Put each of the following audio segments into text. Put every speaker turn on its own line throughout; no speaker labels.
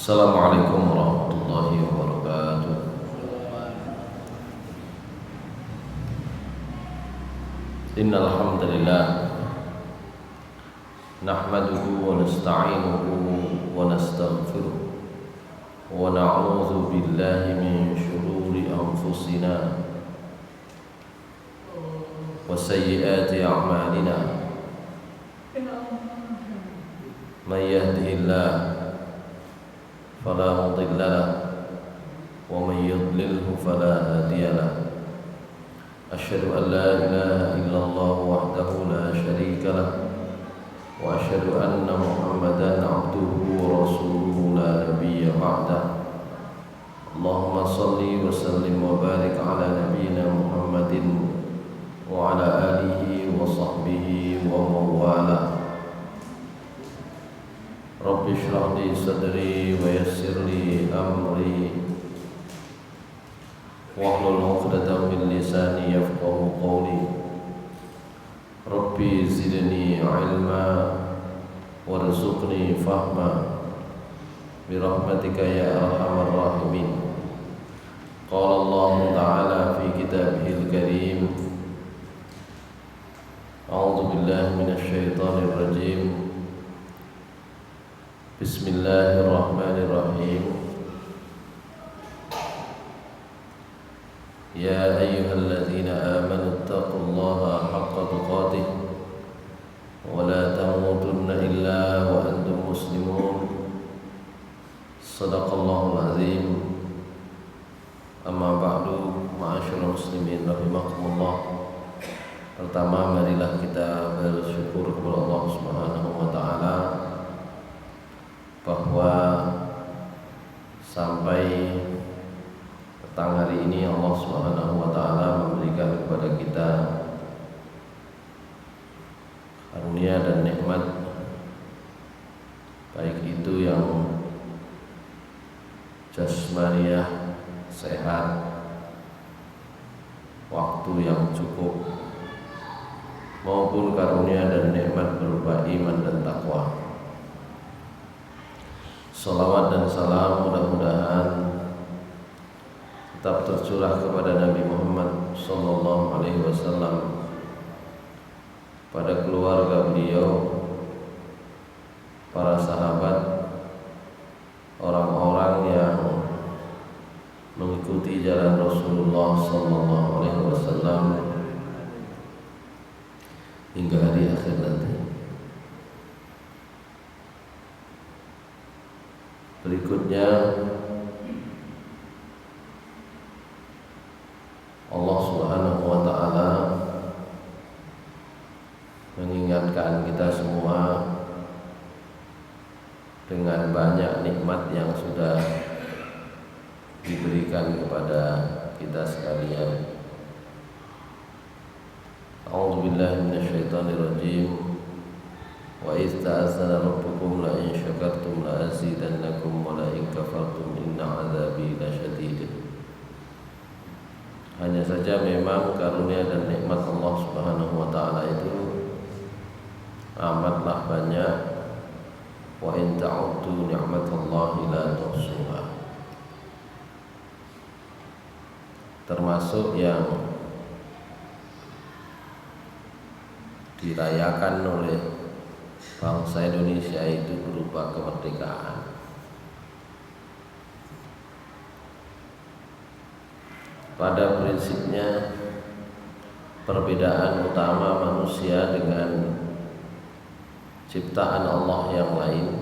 Assalamualaikum warahmatullahi wabarakatuh. Innal hamdalillah nahmaduhu wa nasta'inuhu wa nastaghfiruh wa na'udzu billahi min shururi anfusina wa sayyiati a'malina. Man yahdihillahu فلا مضل له ومن يضلله فلا هادي له أشهد أن لا إله إلا الله وحده لا شريك له وأشهد أن محمدا عبده ورسوله لا نبي بعده اللهم صل وسلم وبارك على نبينا محمد وعلى آله وصحبه ومن والاه. Rabbi shrah li sadri wa yassir li amri wahlul 'uqdatam min lisani yafqahu qawli. Rabbi zidni 'ilma warzuqni fahma bi rahmatika ya arhamar rahimin. Qala Allah ta'ala fi kitabihil karim. A'udzu billahi minasy syaithanir rajim. Bismillahirrahmanirrahim. Ya ayyuhalladzina amanu taqullaha haqqa tuqatih wa la tamutunna illa wa antum muslimun. Shadaqallahul azim. Amma ba'du, ma'asyiral muslimin rahimakumullah. Pertama, marilah kita bersyukur kepada Allah Subhanahu wa taala bahwa sampai petang hari ini Allah Subhanahu wa taala memberikan kepada kita karunia dan nikmat, baik itu yang jasmaniah sehat, waktu yang cukup, maupun karunia dan nikmat berupa iman dan takwa. Salawat dan salam mudah-mudahan tetap tercurah kepada Nabi Muhammad sallallahu alaihi wasallam, pada keluarga beliau, para sahabat, orang-orang yang mengikuti jalan Rasulullah sallallahu alaihi wasallam hingga hari akhir nanti. Berikutnya Allah Subhanahu wa taala mengingatkan kita semua dengan banyak nikmat yang sudah diberikan kepada kita sekalian. A'udzu billahi minasyaitonir rajim. Wa idz ta'azzana rabbukum la in syakartum la azidannakum wa la in kafartum inna 'adzabi lasyadid. Hanya saja memang karunia dan nikmat Allah Subhanahu wa taala itu amatlah banyak. Wa in ta'uddu ni'matallahi la tuhsuha. Termasuk yang dirayakan oleh bangsa Indonesia itu berupa kemerdekaan. Pada prinsipnya, perbedaan utama manusia dengan ciptaan Allah yang lain,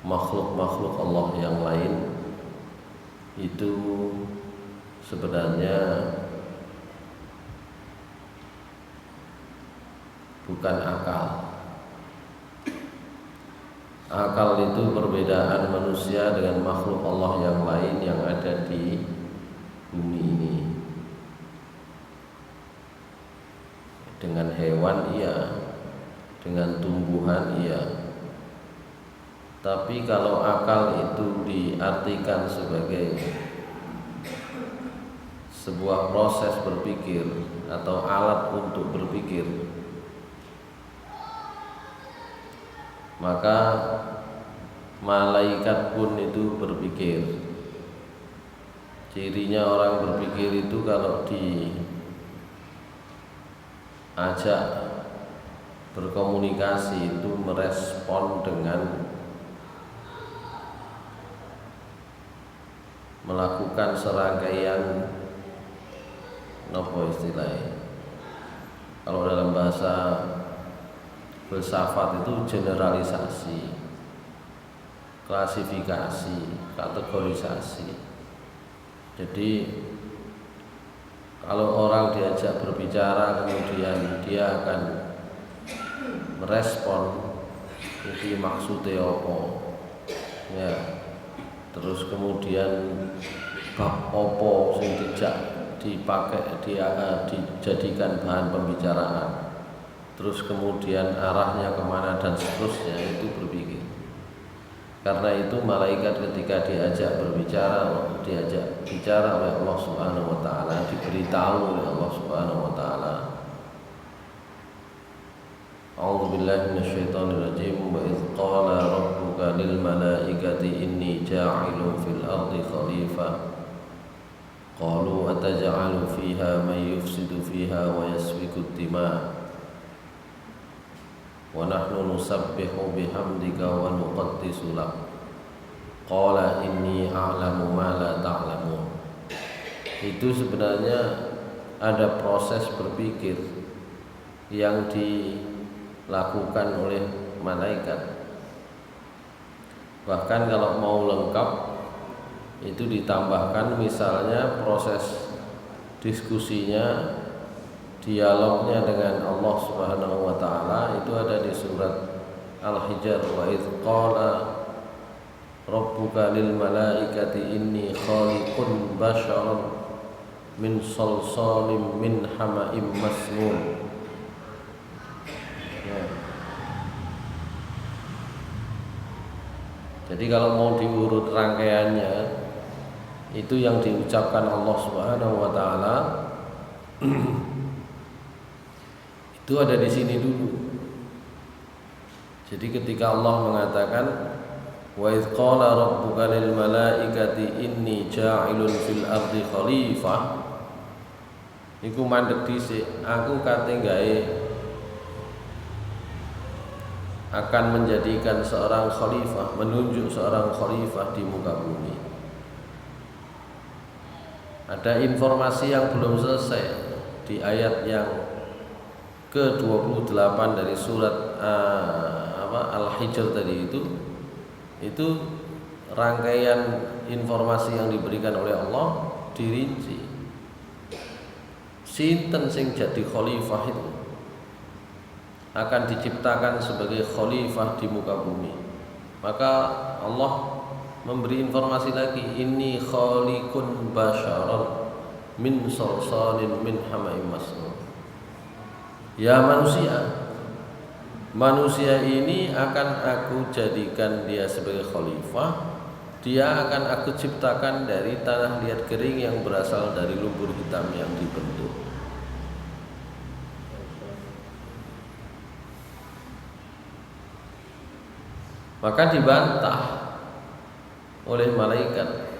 makhluk-makhluk Allah yang lain, itu sebenarnya bukan akal. Akal itu perbedaan manusia dengan makhluk Allah yang lain yang ada di bumi ini. Dengan hewan iya, dengan tumbuhan iya. Tapi kalau akal itu diartikan sebagai sebuah proses berpikir atau alat untuk berpikir, maka malaikat pun itu berpikir. Cirinya orang berpikir itu kalau diajak berkomunikasi itu merespon dengan melakukan serangkaian nopo istilahnya. Kalau dalam bahasa filsafat itu generalisasi, klasifikasi, kategorisasi. Jadi kalau orang diajak berbicara kemudian dia akan merespon iki maksudnya apa, ya. Terus kemudian bab opo sing dipakai dijadikan bahan pembicaraan, terus kemudian arahnya kemana dan seterusnya, itu berpikir. Karena itu malaikat ketika diajak bicara oleh Allah Subhanahu wa taala, diberitahu oleh Allah Subhanahu wa taala, A'udzu billahi minasyaitonir rajim. Wa idz qala rabbuka lil malaikati inni ja'ilun fil ardi khalifah qalu ataj'alu fiha man yufsidu fiha wa yasfiku ad-dima' wa nahnu nusabbihu bihamdika wa nuqaddisu lak qala inni a'lamu ma la ta'lamun. Itu sebenarnya ada proses berpikir yang dilakukan oleh malaikat. Bahkan kalau mau lengkap itu ditambahkan misalnya proses diskusinya, dialognya dengan Allah Subhanahu wa taala, itu ada di surat Al-Hijr. Wa idz qala rabbuka lil malaikati inni khaliqun basharan min salsalin min hama'im masnun. Jadi kalau mau diurut rangkaiannya, itu yang diucapkan Allah Subhanahu wa taala itu ada di sini dulu. Jadi ketika Allah mengatakan wa idz qala rabbuka lil malaikati inni ja'ilun fil ardi khalifah, iku mandek dhisik, aku kate gawe akan menjadikan seorang khalifah, menunjuk seorang khalifah di muka bumi. Ada informasi yang belum selesai di ayat yang ke-28 dari surat Al-Hijr tadi itu rangkaian informasi yang diberikan oleh Allah dirinci. Sinten sing jadi khalifah itu akan diciptakan sebagai khalifah di muka bumi. Maka Allah memberi informasi lagi, inni khaliqun basyaran min salsalin min hama'im masnun. Ya manusia ini akan aku jadikan dia sebagai khalifah. Dia akan aku ciptakan dari tanah liat kering yang berasal dari lumpur hitam yang dibentuk. Maka dibantah oleh malaikat.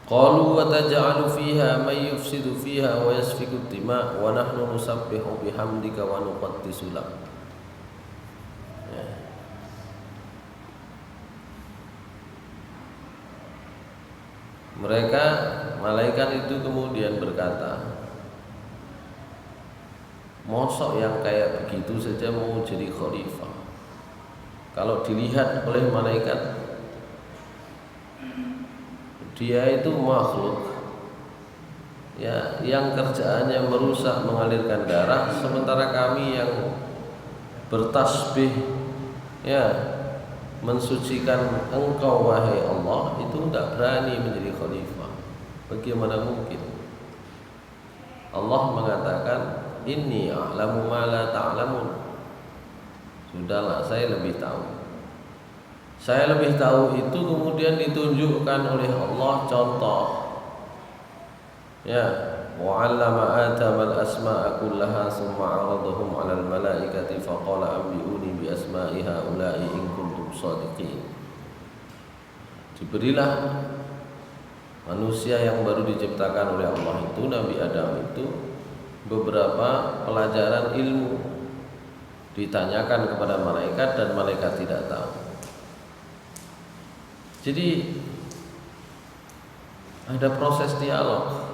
Qalu wa taj'alu fiha may yufsidu fiha wa yasfiku ad-dima' wa nahnu nusabbihu bihamdika wa nuqaddisu lak. Mereka malaikat itu kemudian berkata, mosok yang kayak begitu saja mau jadi khalifah? Kalau dilihat oleh malaikat, dia itu makhluk ya yang kerjaannya merusak, mengalirkan darah, sementara kami yang bertasbih ya mensucikan engkau wahai Allah, itu tidak berani menjadi khalifah. Bagaimana mungkin? Allah mengatakan, inni a'lamu ma la ta'lamun. Sudahlah, saya lebih tahu. Saya lebih tahu itu kemudian ditunjukkan oleh Allah contoh. Ya, وعلم آدم الأسماء كلها ثم عرضهم على الملائكة فقال أنبئوني بأسماء هؤلاء إن كنتم صادقين. Diberilah manusia yang baru diciptakan oleh Allah itu, Nabi Adam itu, beberapa pelajaran ilmu. Ditanyakan kepada malaikat dan malaikat tidak tahu. Jadi ada proses dialog.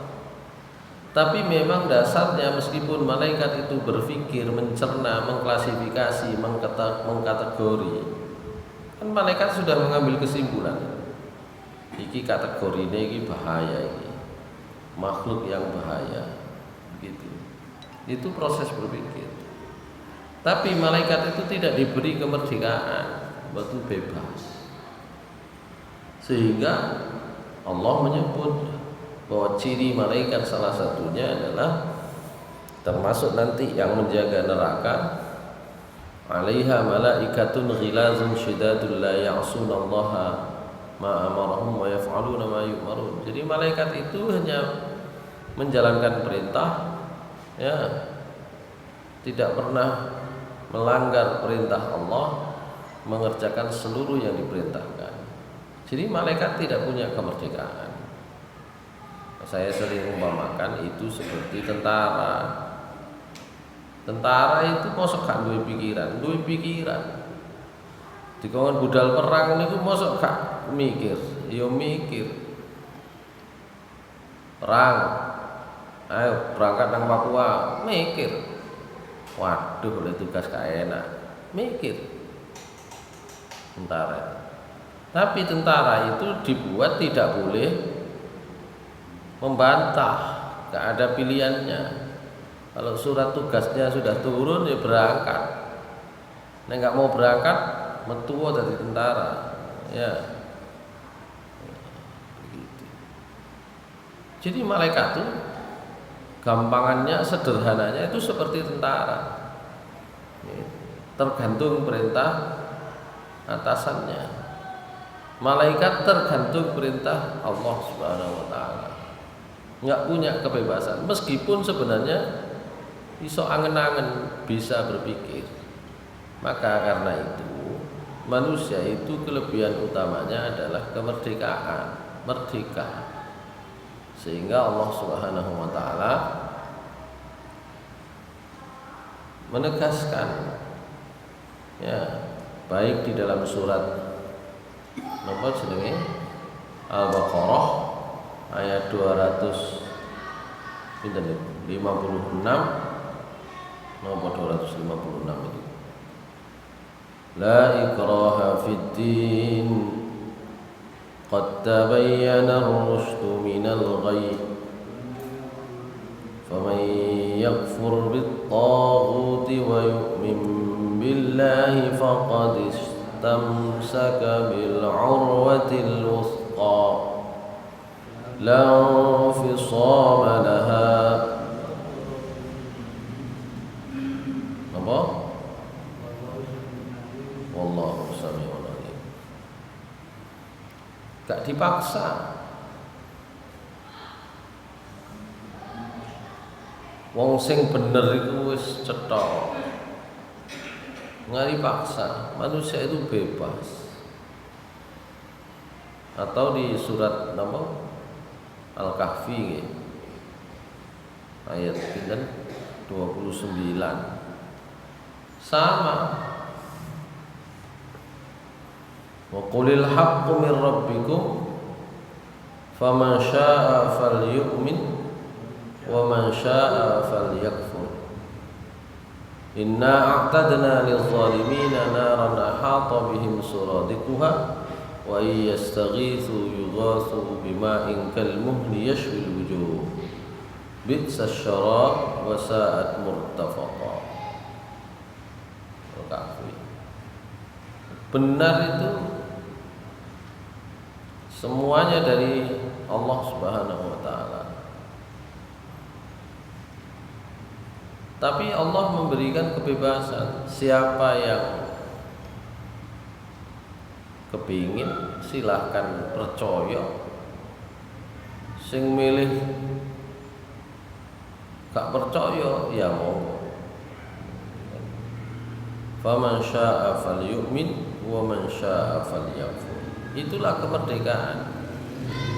Tapi memang dasarnya meskipun malaikat itu berpikir, mencerna, mengklasifikasi, mengkategori, kan malaikat sudah mengambil kesimpulan. Iki kategori ini bahaya, ini makhluk yang bahaya, gitu. Itu proses berpikir. Tapi malaikat itu tidak diberi kemerdekaan, betul bebas. Sehingga Allah menyebut bahwa ciri malaikat salah satunya adalah termasuk nanti yang menjaga neraka, alaiha malaikatun ghilazun syidadul la ya'sunallaha ma amarahum wa yaf'aluna ma yu'marun. Jadi malaikat itu hanya menjalankan perintah, ya, tidak pernah melanggar perintah Allah, mengerjakan seluruh yang diperintahkan. Jadi malaikat tidak punya kemerdekaan. Saya sering umpamakan itu seperti tentara. Tentara itu mosok gak duwe pikiran, duwe pikiran. Dikon budal perang niku mosok gak mikir, ya mikir. Perang. Ayo berangkat nang Papua, mikir. Waduh, oleh tugas gak enak, mikir. Tentara. Tapi tentara itu dibuat tidak boleh membantah, gak ada pilihannya. Kalau surat tugasnya sudah turun ya berangkat. Nek gak mau berangkat, metu dari tentara. Ya. Begitu. Jadi malaikat itu gampangannya, sederhananya itu seperti tentara. Tergantung perintah atasannya. Malaikat tergantung perintah Allah Subhanahu wa taala. Nggak punya kebebasan, meskipun sebenarnya iso angen-angen bisa berpikir. Maka karena itu manusia itu kelebihan utamanya adalah kemerdekaan, merdeka. Sehingga Allah Subhanahu wa taala menegaskan, ya, baik di dalam surat nomor jenenge Al-Baqarah ayat 256 nomor 256 itu. La ikraha fid din qad tabayyana ar-rusydu minal ghayy faman yakfur bit-taghuti wa yu'min billahi faqad istamsaka bil 'urwatil wuthqa la infisama laha. Apa? Wallahu sami'un alim. Gak dipaksa. Wong sing bener iku wis cetha. Nggak dipaksa. Manusia itu bebas. Atau di surat nama Al-Kahfi ayat 29 sama. Wa qulil haqqu min rabbikum faman syaa'a falyu'min wa man syaa'a falyakfur. Inna a'tadna lil-zalimina naran ahata bihim suradiquha wa yastaghithu yughathu bima'in kalmuhli yashwil wujuh bi'sa syarab wa sa'at murtafaqa. Benar itu semuanya dari Allah Subhanahu wa taala. Tapi Allah memberikan kebebasan. Siapa yang kepingin silahkan percaya. Sing milih gak percaya ya monggo. Faman syaa'a falyu'min wa man syaa'a falyakfur. Itulah kemerdekaan.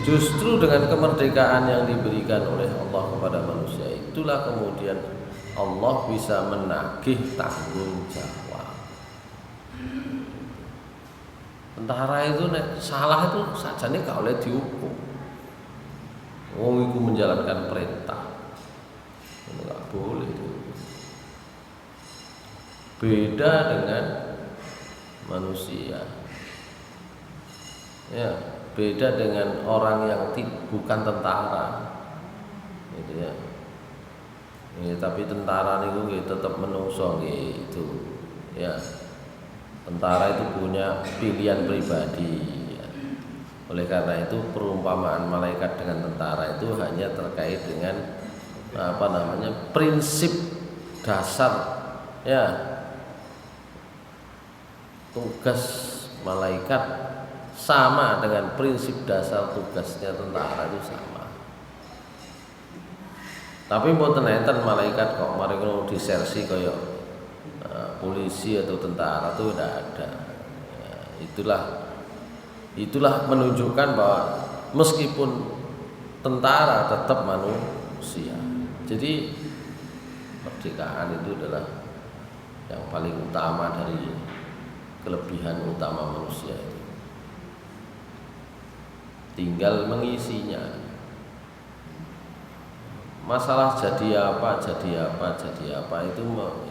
Justru dengan kemerdekaan yang diberikan oleh Allah kepada manusia, itulah kemudian Allah bisa menagih tanggung jawab. Tentara itu salah itu sajane gak oleh dihukum. Wong iku menjalankan perintah. Enggak boleh itu. Beda dengan manusia. Ya, beda dengan orang yang bukan tentara. Gitu ya. Ya, tapi tentara niku nggih tetep menungso nggih itu. Ya. Tentara itu punya pilihan pribadi. Ya. Oleh karena itu perumpamaan malaikat dengan tentara itu hanya terkait dengan prinsip dasar, ya, tugas malaikat sama dengan prinsip dasar tugasnya tentara itu sama. Tapi mboten enten malaikat kok mari ngono disersi kaya polisi atau tentara itu tidak ada. Ya, itulah menunjukkan bahwa meskipun tentara tetap manusia. Jadi kemerdekaan itu adalah yang paling utama dari kelebihan utama manusia itu. Tinggal mengisinya. Masalah jadi apa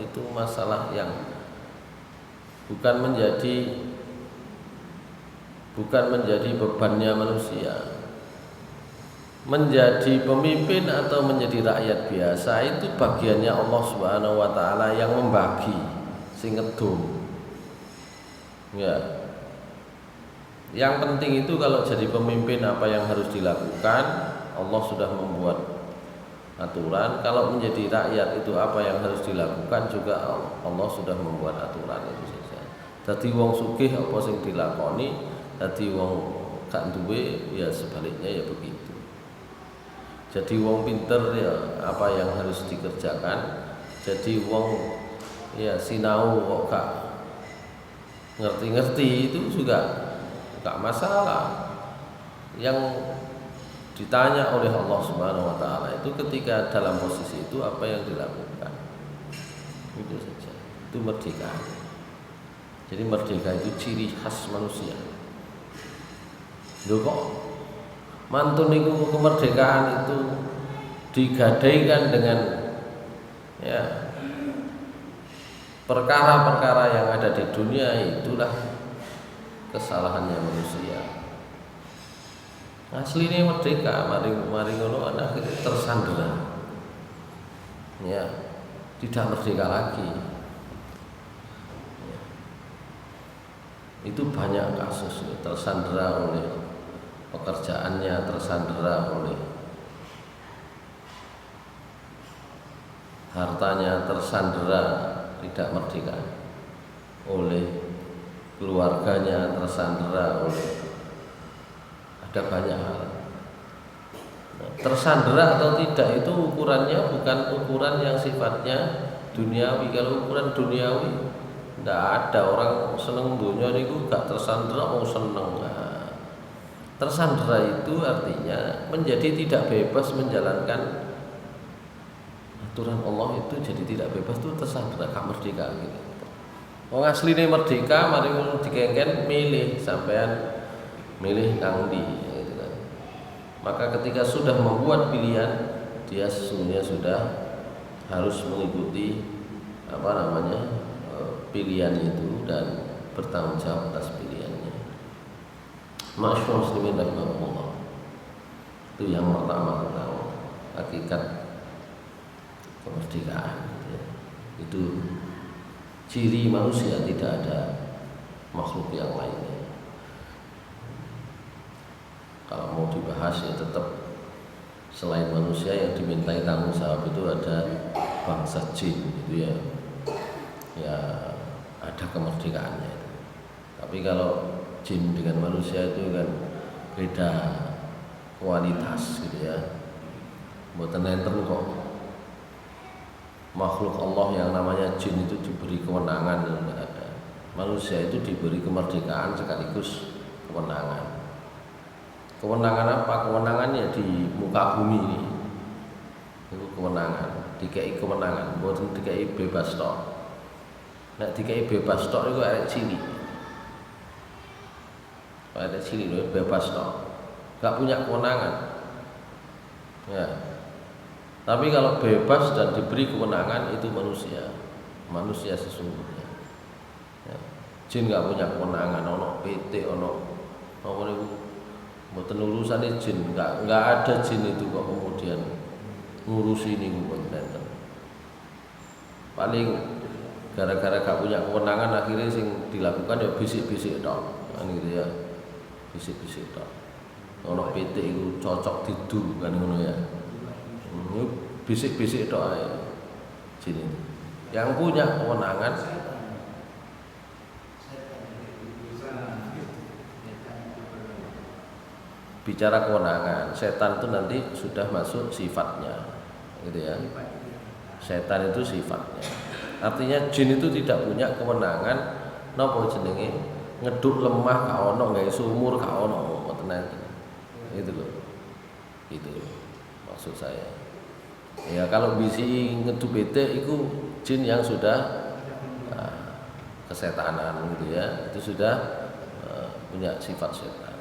itu masalah yang bukan menjadi bebannya manusia. Menjadi pemimpin atau menjadi rakyat biasa itu bagiannya Allah Subhanahu wa taala yang membagi sing ngedum. Ya. Yang penting itu kalau jadi pemimpin apa yang harus dilakukan, Allah sudah membuat aturan. Kalau menjadi rakyat itu apa yang harus dilakukan juga Allah sudah membuat aturan itu saja. Dadi wong sugih apa sing dilakoni, dadi wong gak duwe ya sebaliknya ya begitu. Jadi wong pinter ya apa yang harus dikerjakan. Jadi wong ya sinau kok gak ngerti-ngerti itu juga gak masalah. Yang ditanya oleh Allah Subhanahu wa taala itu ketika dalam posisi itu apa yang dilakukan. Itu saja. Itu merdeka. Jadi merdeka itu ciri khas manusia. Lho kok mantun niku kemerdekaan itu digadaikan dengan ya perkara-perkara yang ada di dunia, itulah kesalahannya manusia. Aslinya merdeka, mari ngono anak tersandera. Ya, tidak merdeka lagi. Ya. Itu banyak kasus tersandera oleh pekerjaannya, tersandera oleh hartanya, tersandera tidak merdeka oleh keluarganya, tersandera oleh ada banyak hal. Tersandera atau tidak itu ukurannya bukan ukuran yang sifatnya duniawi. Kalau ukuran duniawi tidak ada orang seneng dunia niku gak tersandera mau seneng. Tersandera itu artinya menjadi tidak bebas menjalankan aturan Allah, itu jadi tidak bebas itu tersandera, gak merdeka gitu. Wong asline merdeka mari ngono dikengken milih sampean milih kang ndi gitu kan. Maka ketika sudah membuat pilihan, dia sesungguhnya sudah harus mengikuti pilihan itu dan bertanggung jawab atas pilihannya. Masyaallah muslimin rahimahullah. Itu yang pertama tentang hakikat kemerdekaan. Itu ciri manusia, tidak ada makhluk yang lainnya. Kalau mau dibahas ya tetap selain manusia yang dimintai tanggung jawab itu ada bangsa jin gitu ya. Ya ada kemerdekaannya. Tapi kalau jin dengan manusia itu kan beda kualitas gitu ya. Mboten enten kok makhluk Allah yang namanya jin itu diberi kewenangan, itu tidak ada. Manusia itu diberi kemerdekaan sekaligus kewenangan. Kewenangan apa? Kewenangannya di muka bumi ini. Itu kewenangan, dikai kewenangan, bukan dikai bebas tok. Nek dikai bebas tok itu arek cilik. Arek cilik lho bebas tok. Enggak punya kewenangan. Ya. Tapi kalau bebas dan diberi kewenangan itu manusia sesungguhnya. Ya. Jin enggak punya kewenangan, ono PT, ono apa niku mboten urusane jin, enggak ada jin itu kok kemudian ngurusi niku mboten. Paling gara-gara gak punya kewenangan akhirnya sing dilakukan ya bisik-bisik tok. Kan gitu ya. Bisik-bisik tok. Ono PT itu cocok didu kan ngono ya. Bisik-bisik tok ae. Jin itu. Yang punya kewenangan bicara kewenangan, setan itu nanti sudah masuk sifatnya, gitu ya. Setan itu sifatnya. Artinya jin itu tidak punya kewenangan napa jenenge ngeduk lemah ka ono, gawe sumur ka ono, ngoten enten. Itu loh. Itu maksud saya. Ya kalau bisi ngeduk bete itu jin yang sudah kesetanan gitu ya. Itu sudah punya sifat setan.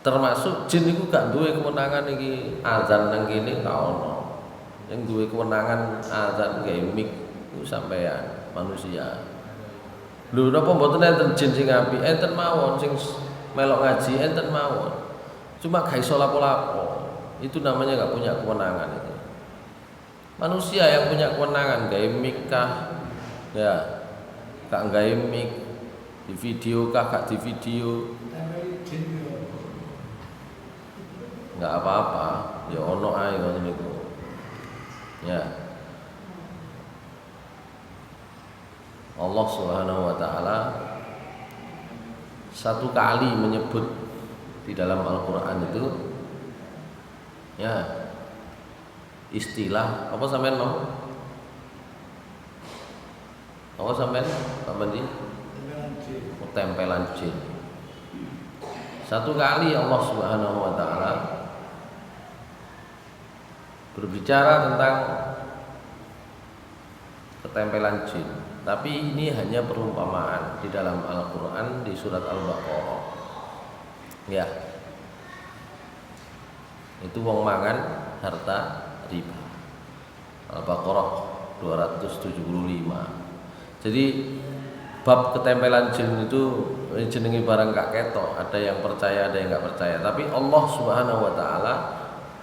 Termasuk jin itu gak duwe kewenangan iki azan nang kene gak ono. Yang duwe kewenangan azan gawe mik ku sampean manusia. Lho napa mboten enten jin sing apik? Enten mawon sing melok ngaji enten mawon. Cuma gak iso lapo-lapo. Itu namanya gak punya kewenangan itu. Manusia yang punya kewenangan gawe mik kah? Ya. Gak gawe mik di video kah gak di video? Enggak apa-apa, ya ono ae ngoten niku. Ya. Allah Subhanahu wa taala satu kali menyebut di dalam Al-Qur'an itu ya istilah apa sampean mau? Apa sampean? Apa ndi? Tempelan jin. Satu kali Allah Subhanahu wa taala berbicara tentang ketempelan jin. Tapi ini hanya perumpamaan di dalam Al-Quran di surat Al-Baqarah. Ya, itu wong mangan harta riba. Al-Baqarah 275. Jadi bab ketempelan jin itu jenenge barang gak ketok. Ada yang percaya, ada yang gak percaya. Tapi Allah Subhanahu wa taala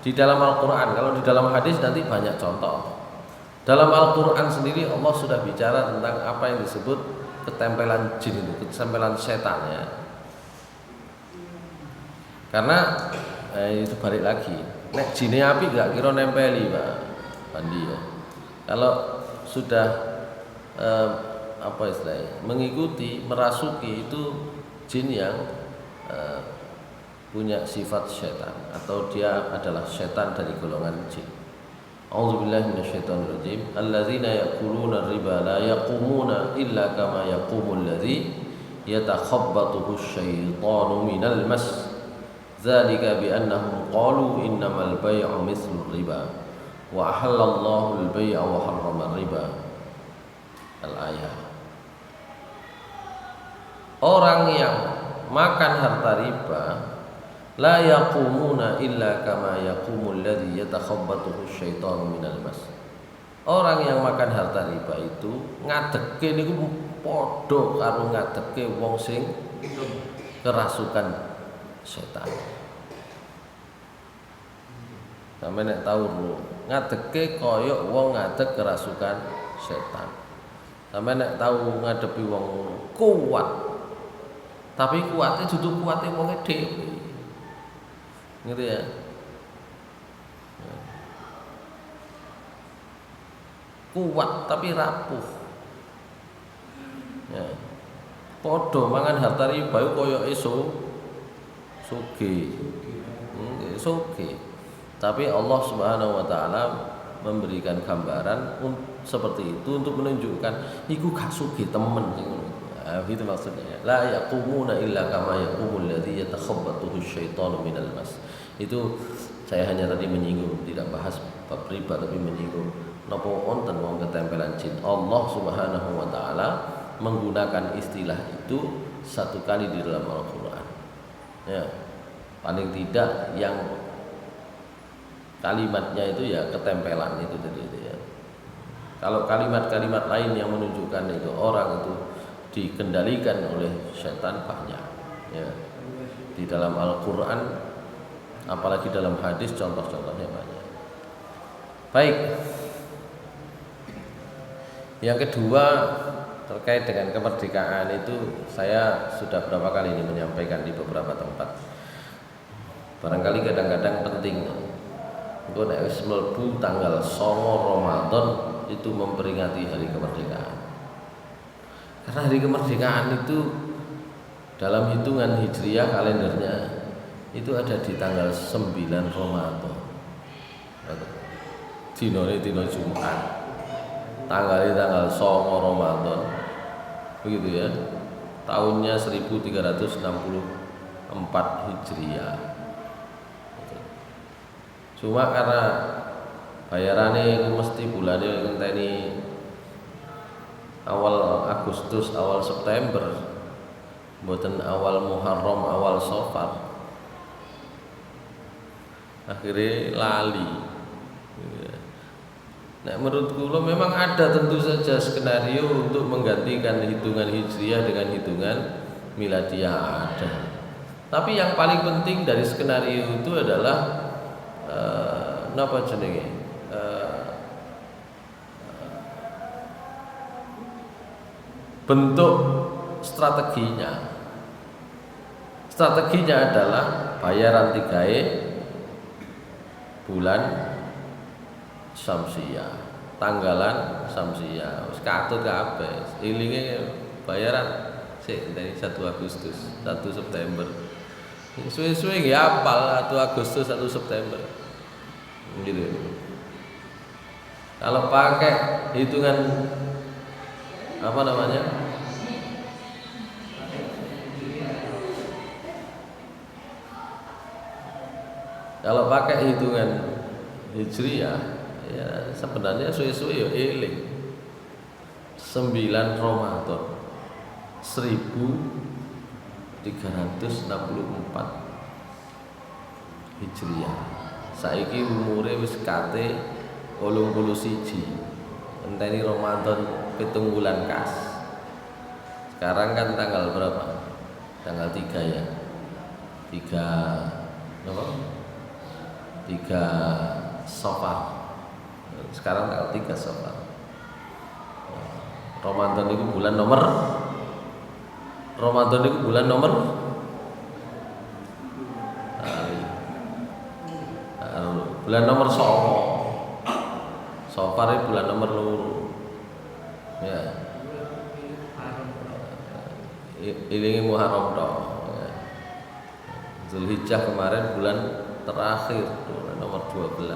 di dalam Al-Quran, kalau di dalam hadis nanti banyak contoh. Dalam Al-Quran sendiri Allah sudah bicara tentang apa yang disebut ketempelan jin itu, ketempelan setan ya. Karena itu balik lagi, nek jinne api gak kira nempeli Pak Pandi ya. Kalau sudah apa istilahnya, mengikuti, merasuki itu jin yang punya sifat setan atau dia adalah setan dari golongan jin. A'udzubillahi minasyaitonirrajim. Alladzina ya'kuluna riba la yaqumuna illa kama yaqumul ladzi yatakhabbathu asyaitanu minal mas. Dzalika bi annahum qalu innamal bay'u mithlu riba wa ahallallahu al-bay'a wa harrama riba. Al-ayah. Orang yang makan harta riba la yaqumuna illa kama yaqumul ladzi yatakhabbathu asyaitanu minal mas. Orang yang makan harta riba itu ngadeke niku padha karo ngadeke wong sing kerasukan setan. Sampe nek tau ngadeke kaya wong ngadek kerasukan setan. Sampe nek tau ngadepi wong kuat. Tapi kuatnya dudu kuate wonge dhewe. Gitu ya. Kuat tapi rapuh. Ya. Padha mangan harta riba iku koyoke sugih. Sugih. Tapi Allah Subhanahu wa taala memberikan gambaran seperti itu untuk menunjukkan iku gak sugih temen nah, itu maksudnya. La yaqumuna illa kama yaqumul ladzi yatakhabbathu asyaitanu minal mas. Itu saya hanya tadi menyinggung, tidak bahas bab riba tapi menyinggung napa wonten wong ketempelan jin. Allah Subhanahu wa taala menggunakan istilah itu satu kali di dalam Al-Qur'an. Ya. Paling tidak yang kalimatnya itu ya ketempelan itu tadi ya. Kalau kalimat-kalimat lain yang menunjukkan itu orang itu dikendalikan oleh setan banyak ya. Di dalam Al-Qur'an apalagi dalam hadis contoh-contohnya banyak. Baik. Yang kedua terkait dengan kemerdekaan itu saya sudah berapa kali ini menyampaikan di beberapa tempat. Barangkali kadang-kadang penting untuk nek wis mlebu tanggal 9 Ramadan itu memperingati hari kemerdekaan. Karena hari kemerdekaan itu dalam hitungan Hijriah kalendernya itu ada di tanggal 9 Ramadan. Dinone dina Jumat. Tanggal 9 Ramadan. Begitu ya. Tahunnya 1364 Hijriah. Cuma karena bayarannya itu mesti bulannya ngenteni awal Agustus, awal September, mboten awal Muharram, awal Safar. Akhirnya lali. Nah, menurut kula memang ada tentu saja skenario untuk menggantikan hitungan Hijriah dengan hitungan Miladiah ada. Tapi yang paling penting dari skenario itu adalah napa jenenge? Bentuk strateginya. Strateginya adalah bayaran 3E bulan Samsiah, tanggalan Samsiah. Wis katut kabeh. Ilinge bayaran sik dari 1 Agustus, 1 September. Suwe-suwe nggih apal 1 Agustus, 1 September. Gitu. Kalau pakai hitungan apa namanya? Kalau pakai hitungan Hijriah ya sebenarnya suwe-suwe ya eling 9 Ramadan 1364 Hijriah. Saiki umure wis kate 81. Enteni Ramadan 7 bulan kas. Sekarang kan tanggal berapa? Tanggal 3 ya. 3 apa? 3 Safar. Sekarang tanggal 3 Safar. Ramadan itu bulan nomor bulan nomor 9. Safar itu bulan nomor 2. Ya. Ilingi Muharram tok. Ya. Zulhijjah kemarin bulan terakhir bulan nomor 12.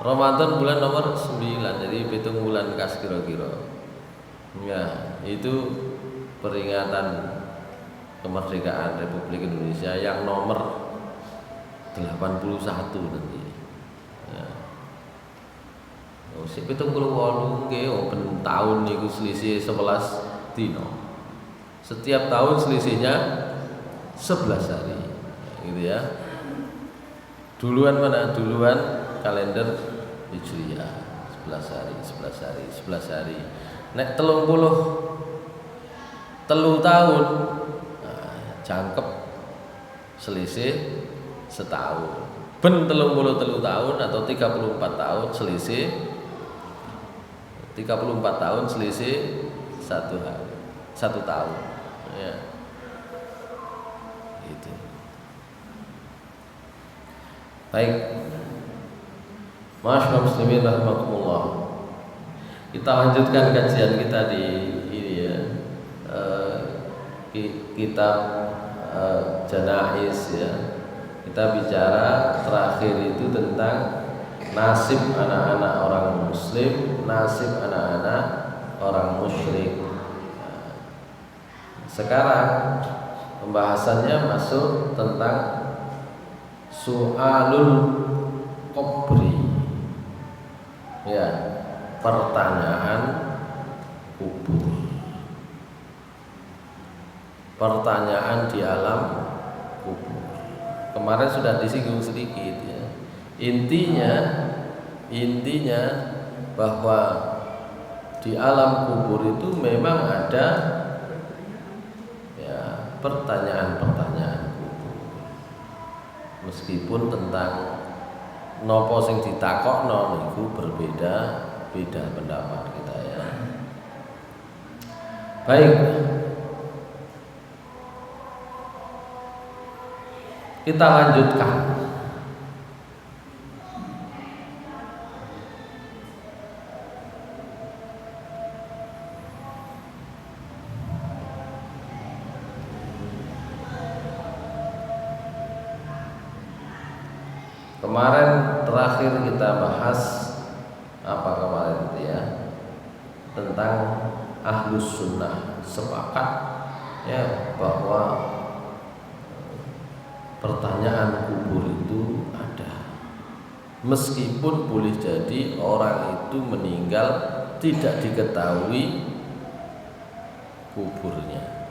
Ramadan bulan nomor 9. Jadi 7 bulan kas kira-kira. Ya, itu peringatan kemerdekaan Republik Indonesia yang nomor 81 nanti. Ya. Sik 78 nggih ben tahun niku selisih 11 dino. Setiap tahun selisihnya 11 hari. Gitu ya. Duluan mana? Duluan kalender Hijriah. 11 hari. Nek 33 tahun jangkep selisih setahun. Ben 33 tahun atau 34 tahun selisih 34 tahun selisih 1 hari. 1 tahun. Ya. Gitu. Baik. Masyaallah muslimin rahimakumullah. Kita lanjutkan kajian kita di ini ya. Kitab Janais ya. Kita bicara terakhir itu tentang nasib anak-anak orang muslim, nasib anak-anak orang musyrik. Sekarang pembahasannya masuk tentang su'alul qabri, ya, pertanyaan kubur, pertanyaan di alam kubur. Kemarin sudah disinggung sedikit, ya. Intinya bahwa di alam kubur itu memang ada, ya, pertanyaan-pertanyaan kubur. Meskipun tentang nopo sing ditakokno niku berbeda pendapat kita, ya. Baik. Kita lanjutkan. Kemarin terakhir kita bahas apa kemarin itu, ya, tentang ahlus sunnah sepakat, ya, bahwa pertanyaan kubur itu ada. Meskipun boleh jadi orang itu meninggal tidak diketahui kuburnya.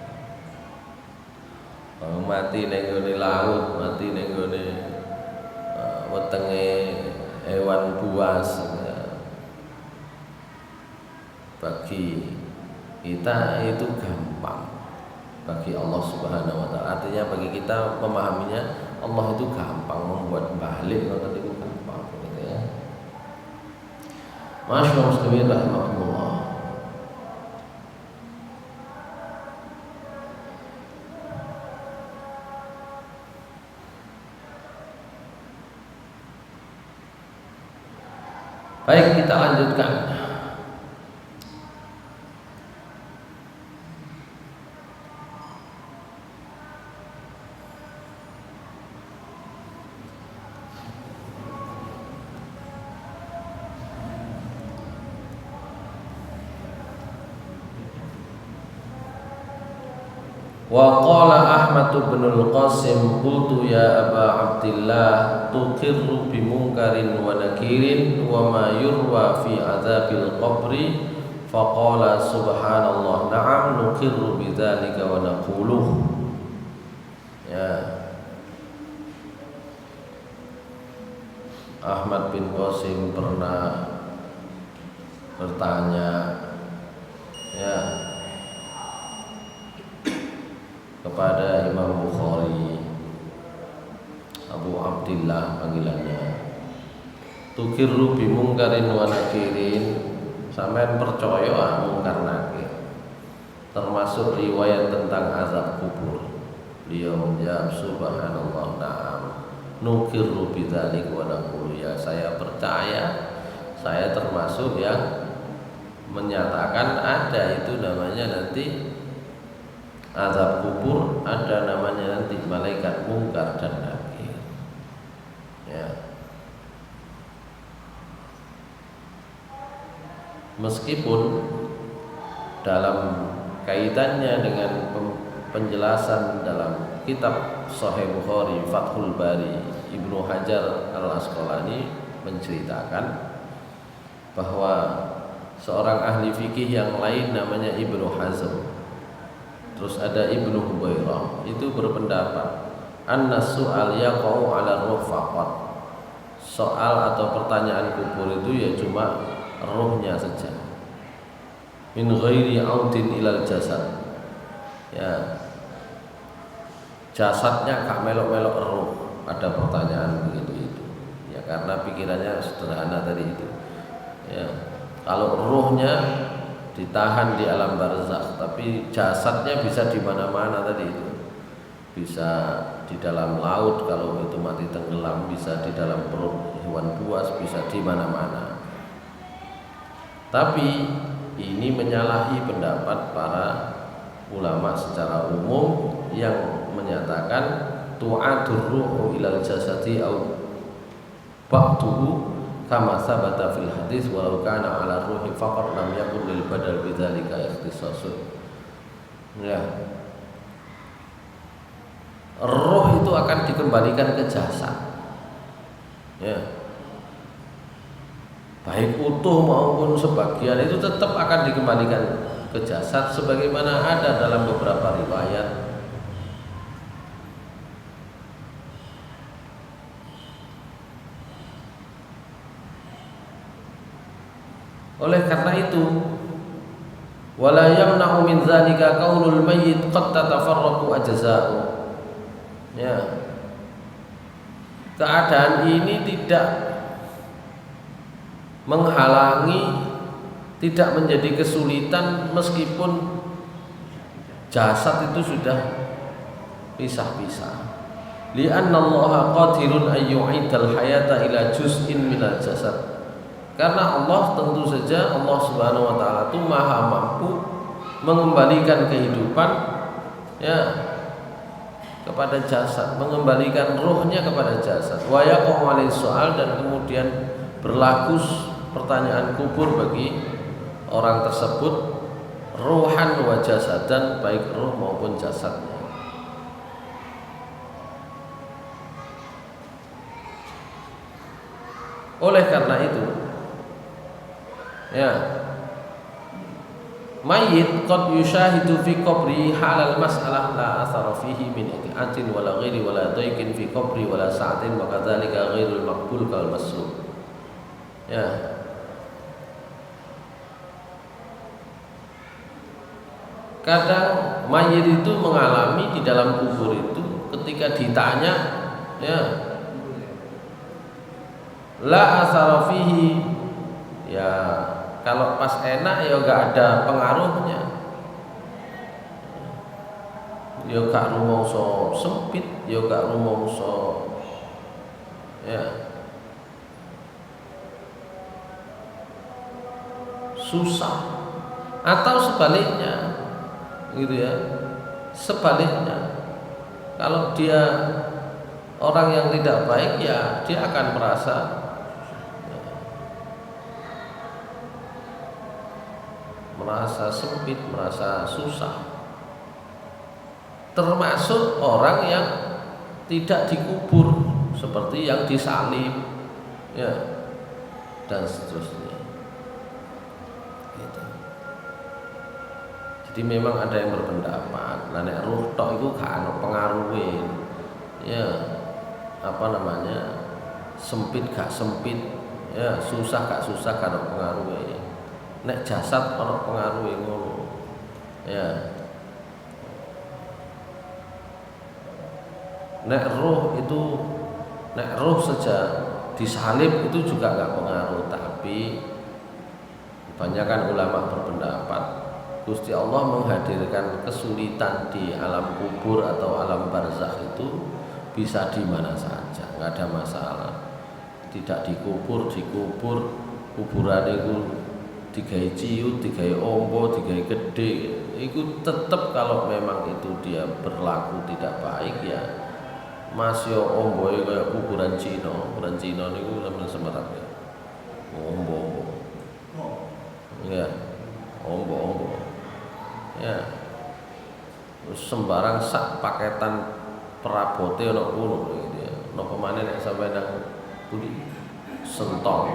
Mati ning gone laut, mati ning gone wetenge hewan buas, ya. Bagi kita itu gampang, bagi Allah Subhanahu wa taala. Artinya bagi kita memahaminya, Allah itu gampang, membuat balik ngoten itu gampang, gitu, ya. Masyaallah muslimin rahimakumullah. Baik, kita lanjutkan. Wa qala Ahmad bin al-Qasim qultu ya Aba Abdillah tuqirru bi munkarin wa nakirin wa ma yurwa fi adzabil qabri faqala subhanallah na'am nuqirru bidzalika wa naquluh, ya. Ahmad bin Qasim pernah bertanya, ya, kepada Imam Bukhari, Abu Abdillah panggilannya, tukirru bi mungkarin wa nakirin, sampean percaya mungkar nakir, termasuk riwayat tentang azab kubur. Beliau menjawab subhanallah na'am nukirru bidzalik wa naqulu, ya, saya percaya, saya termasuk yang menyatakan ada itu namanya nanti azab kubur, ada namanya nanti malaikat mungkar dan nakir, ya. Meskipun dalam kaitannya dengan penjelasan dalam kitab Sahih Bukhari Fathul Bari, Ibnu Hajar Al-Asqalani menceritakan bahwa seorang ahli fikih yang lain namanya Ibnu Hazm, terus ada Ibnu Hubairah, itu berpendapat anna su'al yaqau 'ala ruh faqat. Soal atau pertanyaan kubur itu ya cuma ruhnya saja. Min ghairi audin ilal jasad. Ya. Jasadnya gak melok-melok ruh. Ada pertanyaan begitu itu. Ya, karena pikirannya sederhana tadi itu. Ya. Kalau ruhnya ditahan di alam barzakh, tapi jasadnya bisa di mana-mana tadi itu. Bisa di dalam laut kalau itu mati tenggelam, bisa di dalam perut hewan buas, bisa di mana-mana. Tapi ini menyalahi pendapat para ulama secara umum yang menyatakan tu'adur ruhu ilal jasadi au ba'duhu kama sabata fil hadis walau kana ala ruhi faqat lam yakun lil badal bidzalika ikhtisasun. Ya. Roh itu akan dikembalikan ke jasad. Ya. Baik utuh maupun sebagian itu tetap akan dikembalikan ke jasad sebagaimana ada dalam beberapa riwayat. Oleh karena itu, wala yamna'u min dzalika qaulul mayyit qad tatafarraqu ajza'u. Ya. Keadaan ini tidak menghalangi, tidak menjadi kesulitan meskipun jasad itu sudah pisah-pisah. Li'anna Allah qadirun an yu'idal hayata ila juz'in minal jasad. Karena Allah tentu saja Allah Subhanahu wa taala itu Maha mampu mengembalikan kehidupan ya kepada jasad, mengembalikan ruhnya kepada jasad. Wa yaqa'u 'alaihi soal, dan kemudian berlaku pertanyaan kubur bagi orang tersebut ruhan wa jasadan, baik ruh maupun jasadnya. Oleh karena itu, ya, mayit qad yushahidu fi qabri halal mas'alah la athara fihi min iqatin wala ghairi wala daikin fi qabri wala sa'atin wa kadzalika ghairul maqbul kal masrur. Ya. Kadang mayit itu mengalami di dalam kubur itu ketika ditanya, ya, la athara fihi, ya kalau pas enak ya enggak ada pengaruhnya. Ya gak rumangsa sempit, ya gak rumangsa ya susah, atau sebaliknya gitu ya. Sebaliknya, kalau dia orang yang tidak baik ya dia akan merasa sempit, merasa susah. Termasuk orang yang tidak dikubur, seperti yang disalib ya dan seterusnya. Gitu. Jadi memang ada yang berpendapat nek ruh tok iku gak ono pengaruhe. Ya, apa namanya? Sempit gak sempit, ya, susah gak susah gak ono pengaruhe. Nek jasad ono pengaruhe ngono. Ya. Nek roh saja disalib itu juga gak pengaruh, tapi kebanyakan ulama berpendapat Gusti Allah menghadirkan kesulitan di alam kubur atau alam barzakh itu bisa di mana saja, nggak ada masalah. Tidak dikubur, kuburan itu digawe ciut, digawe ombo, digawe gede, itu tetap kalau memang itu dia berlaku tidak baik ya. Masih ombo kayak kuburan Cina niku sampeyan semerap ya. Ombo. Ya, ombo. Ya, sembarang sak paketan perabote ana kuno gitu ya. Napa maneh nek sampe nang pundi sentong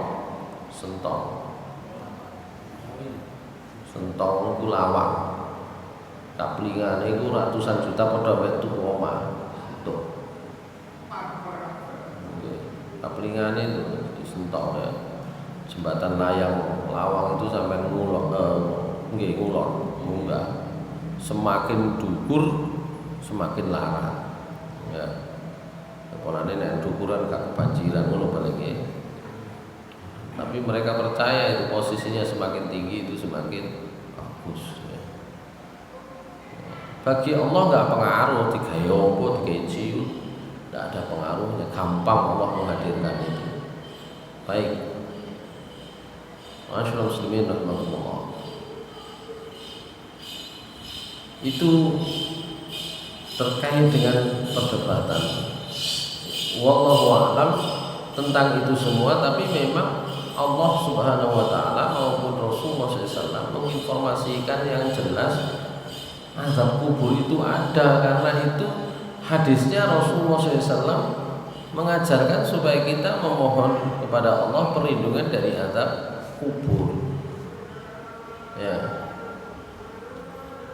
iku lawang. Kaplingane iku ratusan juta padha mek tuku omah. Tuh. Nggih. Kaplingane itu disentong ya. Jembatan layang lawang itu sampai ngulon munggah. Semakin dukur semakin larang. Ya. Polane nek dukuran gak kebanjiran ngono paling. Tapi mereka percaya itu posisinya semakin tinggi itu semakin bagus ya. Bagi Allah gak pengaruh digawe ombo, digawe ciut, gak ada pengaruhnya, gampang Allah menghadirkan itu. Baik. Masyaallah muslimin rahmatullah. Itu terkait dengan perdebatan. Wallahu a'lam tentang itu semua, tapi memang Allah Subhanahu wa taala maupun Rasulullah SAW menginformasikan yang jelas azab kubur itu ada, karena itu hadisnya Rasulullah SAW mengajarkan supaya kita memohon kepada Allah perlindungan dari azab kubur. Ya.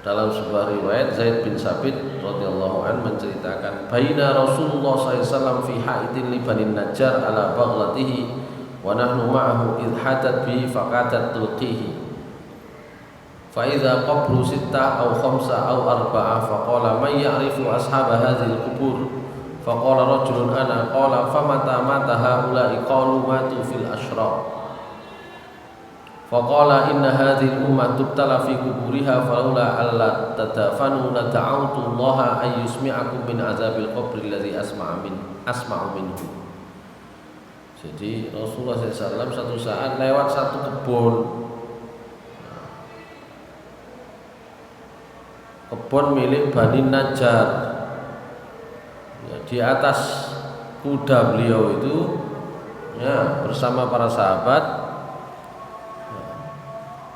Dalam sebuah riwayat Zaid bin Sabit radhiyallahu an menceritakan, baina Rasulullah SAW fi haidin li Bani Najjar ala baghlatihi wa nahnu ma'ahu idh hadat bihi faqatat tulqihi fa idza qabru sittah aw khamsa aw arba'ah faqala man ya'rifu ashaba hadhil qubur faqala rajulun ana qala famata mata haula'i qalu matu fil ashraq faqala inna hadhil ummah tubtala fi kuburiha falaula alla tadafanu la ta'awtu Allah ay yusmi'akum min azabil qabri alladhi asma'u minhu. Jadi Rasulullah SAW satu saat lewat satu kebun milik Bani Najjar. Ya, di atas kuda beliau itu ya, bersama para sahabat.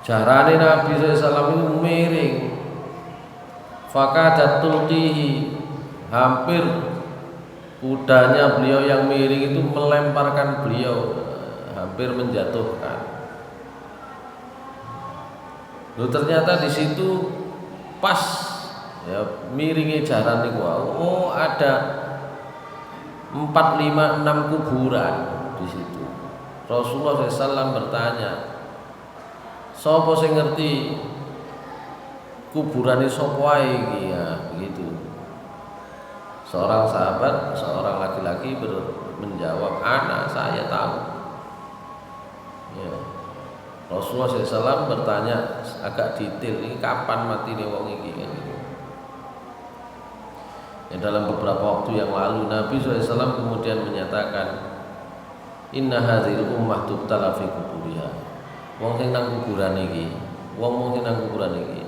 Jarane Nabi SAW itu miring, fakadat tulqihi, hampir kudanya beliau yang miring itu melemparkan beliau, hampir menjatuhkan. Loh, ternyata di situ pas ya miringnya jaran niku, oh ada 4, 5, 6 kuburan di situ. Rasulullah SAW bertanya, sapa sing ngerti kuburane sapa wae iki, ya begitu. Seorang sahabat, seorang laki-laki menjawab, anak saya tahu. Ya. Rasulullah SAW bertanya agak detail, ini kapan mati nih wong iki kan gitu. Ya, dalam beberapa waktu yang lalu Nabi SAW kemudian menyatakan, inna hadhil ummah tubtala fi kuburiha. Wong sing nang kuburan iki, wong sing nang kuburan iki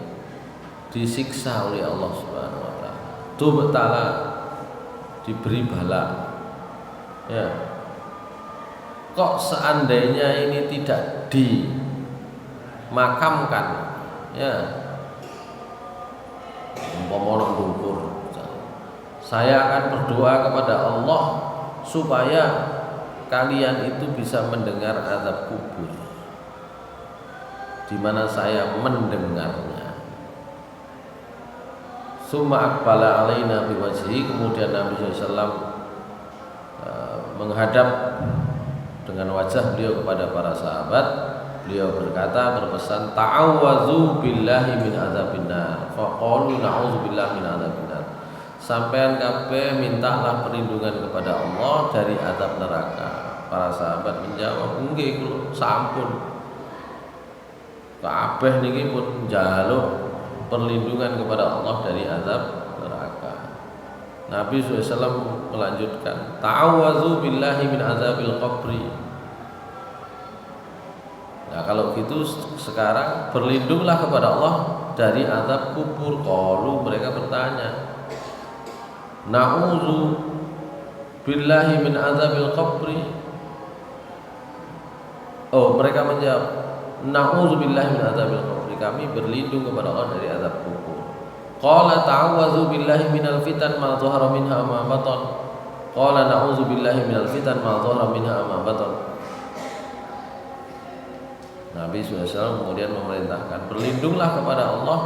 disiksa oleh Allah Subhanahu wa taala. Tubtala, diberi bala. Ya. Kok seandainya ini tidak dimakamkan, ya. Umpama ndukur, saya akan berdoa kepada Allah supaya kalian itu bisa mendengar azab kubur, di mana saya mendengarnya. Summa aqbala alaina biwajhi, kemudian Nabi SAW menghadap dengan wajah beliau kepada para sahabat. Beliau berkata, berpesan, ta'awwazu billahi min azabinnar. Faqalu na'udzu billahi min azabinnar. Sampean kabeh mintalah perlindungan kepada Allah dari azab neraka. Para sahabat menjawab, nggih kula sampun. Kabeh niki pun njaluk perlindungan kepada Allah dari azab neraka. Nabi SAW melanjutkan, ta'awwazu billahi min azabil qabri. Nah, kalau gitu sekarang berlindunglah kepada Allah dari azab kubur. Qalu, mereka bertanya, na'udzu billahi min azabil qabri. Oh, mereka menjawab, na'udzubillahi min adzabil qabri, kami berlindung kepada Allah dari azab kubur. Qala ta'awwadzu billahi minal fitan ma dhahara minha ma batan. Qala na'udzubillahi minal fitan ma dhahara minha ma batan. Nabi SAW kemudian memerintahkan, berlindunglah kepada Allah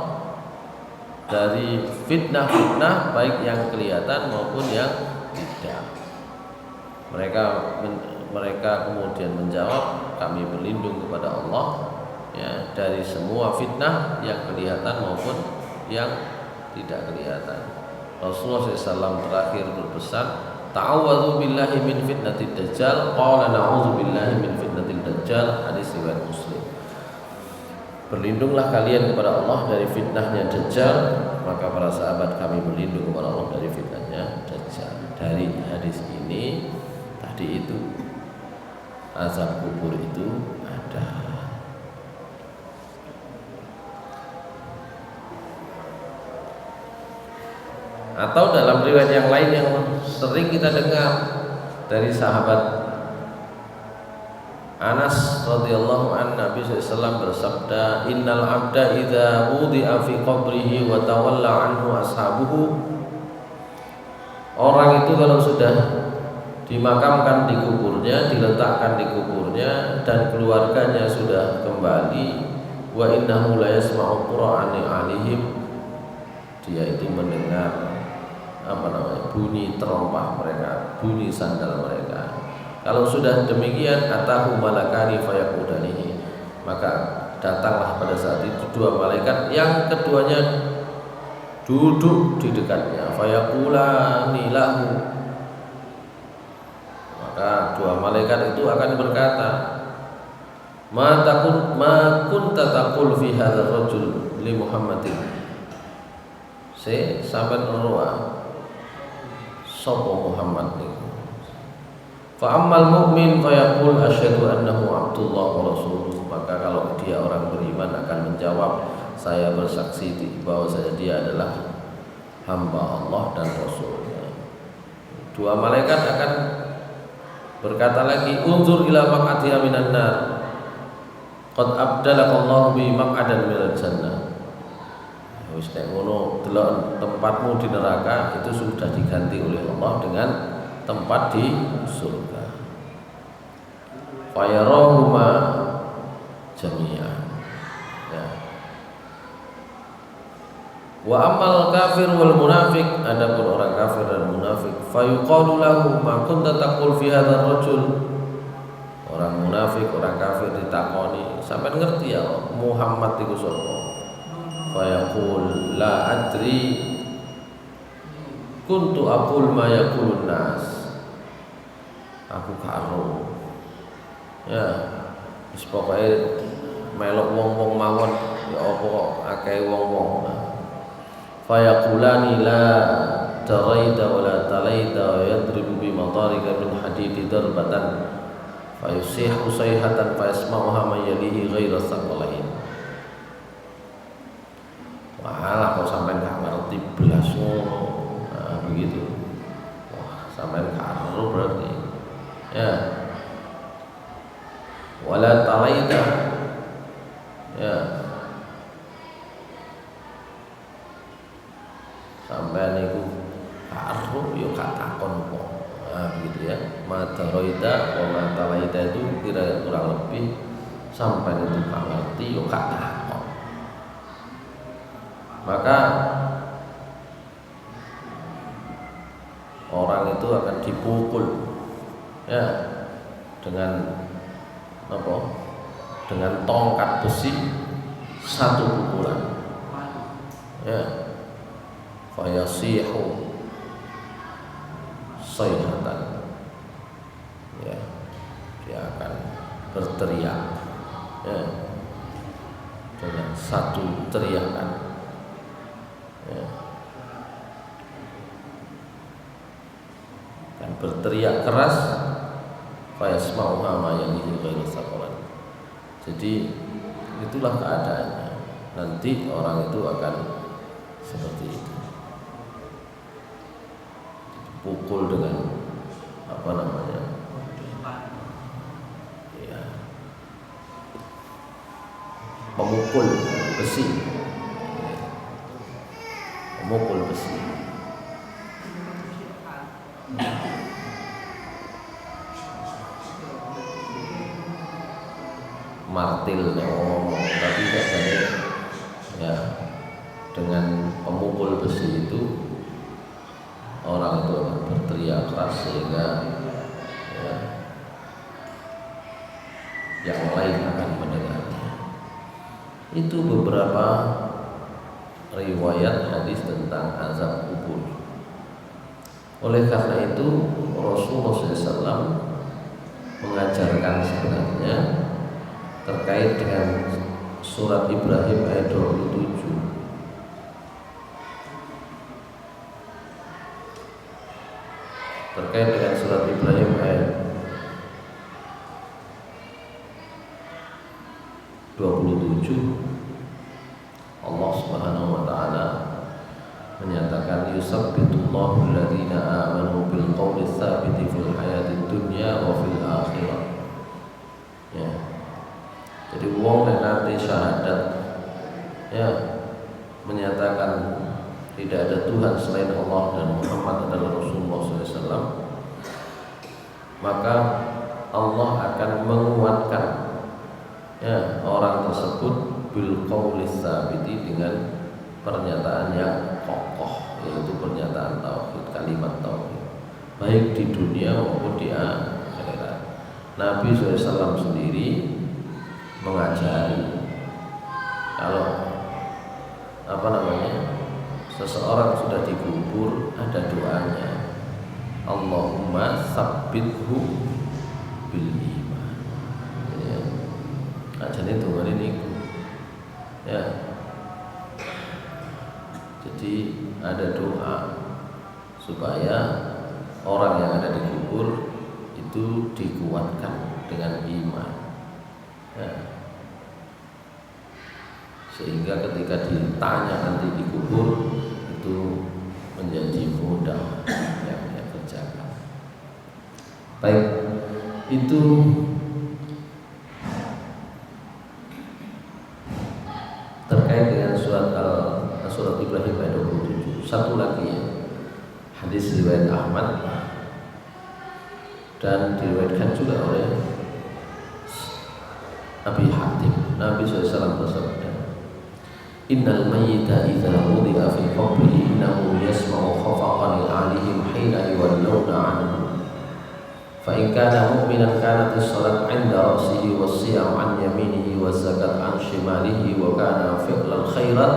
dari fitnah-fitnah baik yang kelihatan maupun yang tidak. Mereka kemudian menjawab, kami berlindung kepada Allah ya dari semua fitnah yang kelihatan maupun yang tidak kelihatan. Rasulullah SAW terakhir berpesan, ta'awwadzu billahi min fitnatid dajjal. Qala na'udzu billahi min fitnatid dajjal. Hadis riwayat Muslim. Berlindunglah kalian kepada Allah dari fitnahnya Dajjal. Maka para sahabat, kami berlindung kepada Allah dari fitnahnya Dajjal. Dari hadis ini tadi itu azab kubur itu ada. Atau dalam riwayat yang lain yang sering kita dengar dari sahabat Anas radhiyallahu an Nabi SAW bersabda, innal abda idza wudi'a fi qabrihi wa tawalla anhu ashabuhu. Orang itu kalau sudah dimakamkan di kuburnya, diletakkan di kuburnya, dan keluarganya sudah kembali, wa innahu la yasma'u qura'ani alihim, dia itu mendengar bunyi terompah mereka, bunyi sandal mereka. Kalau sudah demikian, atahu malakani fayaqudanihi, maka datanglah pada saat itu dua malaikat yang keduanya duduk di dekatnya, fayaqulani lahu, maka dua malaikat itu akan berkata, ma kunta taqul fi hadzal rajul li Muhammadin, sampai roa sapa Muhammad niku. Fa ammal mu'min fa yaqul asyhadu annahu abdullah wa rasuluh, maka kalau dia orang beriman akan menjawab, saya bersaksi bahwa dia adalah hamba Allah dan Rasulnya. Dua malaikat akan berkata lagi, unzur ila maq'atiha minan nar, qad abdalakallahu bi maq'adan minal jannah. Wis nek ngono delok tempatmu di neraka itu sudah diganti oleh Allah dengan tempat di surga. Fayarahuma jami'an. Ya. Wa amal kafir wal munafiq, adapun orang kafir dan munafik, fayuqalu lahu ma kunta taqul fi hadzal rajul. Orang munafik, orang kafir ditakoni, sampean ngerti ya Muhammad iku sapa? Fayaqul la adri kuntu aqul ma yaqulun nas, aku karo ya wis pokoke melok wong-wong mawon ya apa akeh wong-wong. Fayaqulani la taraida wa la talaida wa yadribu bi matarika min hadidi darbatan fayusihu sayhatan fayasma'uha man yalihi ghaira saqalain. Malah kok sampai nggak ngerti belas ngono, nah, begitu. Wah, sampai karo berarti. Ya. Wala talaida. Ya. Sampai niku karo yo katakon kok. Nah, begitu ya. Madaroida wa matalaida itu kira kurang lebih sampai itu ngerti yo katakon. Maka orang itu akan dipukul ya dengan apa? Dengan tongkat besi satu pukulan. Ya. Fayasihu sayhatan. Ya. Dia akan berteriak ya dengan satu teriakan. Ya. Kan berteriak keras, fayasma'uha ma yalihi ghairu saqalan. Jadi itulah keadaannya. Nanti orang itu akan seperti itu. Pukul dengan apa namanya? Ya. Pemukul besi. Pemukul besi. Martil ngomong, tapi katanya ya dengan pemukul besi itu orang itu akan berteriak keras sehingga ya, yang lain akan mendengarnya. Itu beberapa riwayat hadis tentang azab kubur. Oleh karena itu Rasulullah SAW mengajarkan sebenarnya terkait dengan surat Ibrahim ayat 27. Terkait dengan surat Ibrahim ayat 27, Allah Subhanahu wa taala menyatakan yusabbitullahu alladziina aamanu bil qawli tsabiti fil hayatid dunya wa fil akhirah. Ya. wong nek nanti syahadat ya menyatakan tidak ada Tuhan selain Allah dan Muhammad adalah Rasulullah SAW, maka Allah akan menguatkan ya orang tersebut bil qaulis tsabiti dengan pernyataan yang kokoh, yaitu pernyataan tauhid, kalimat tauhid, baik di dunia maupun di akhirat. Nabi SAW sendiri mengajari kalau seseorang sudah dikubur ada doanya, Allahumma tsabbithu bil iman. Ya. Ajane doa niku. Ya. Jadi ada doa supaya orang yang ada di kubur itu dikuatkan dengan iman. Ya. Sehingga ketika ditanya nanti di kubur itu menjadi mudah yang dia kerjakan. Baik, itu terkait dengan surat Ibrahim ayat 27. Satu lagi ya, hadis riwayat Ahmad dan diriwayatkan juga oleh Abi Hatim. Nabi SAW bersabda, Innal mayyita idza wudi'a fi qabrihi innahu yasma'u khafaqan alihim hina yuwallawna 'anhu. Fa in kana mu'minan kanat as-salat 'inda ra'sihi was-siyam 'an yaminihi waz-zakat 'an shimalihi wa kana fi'lal khairat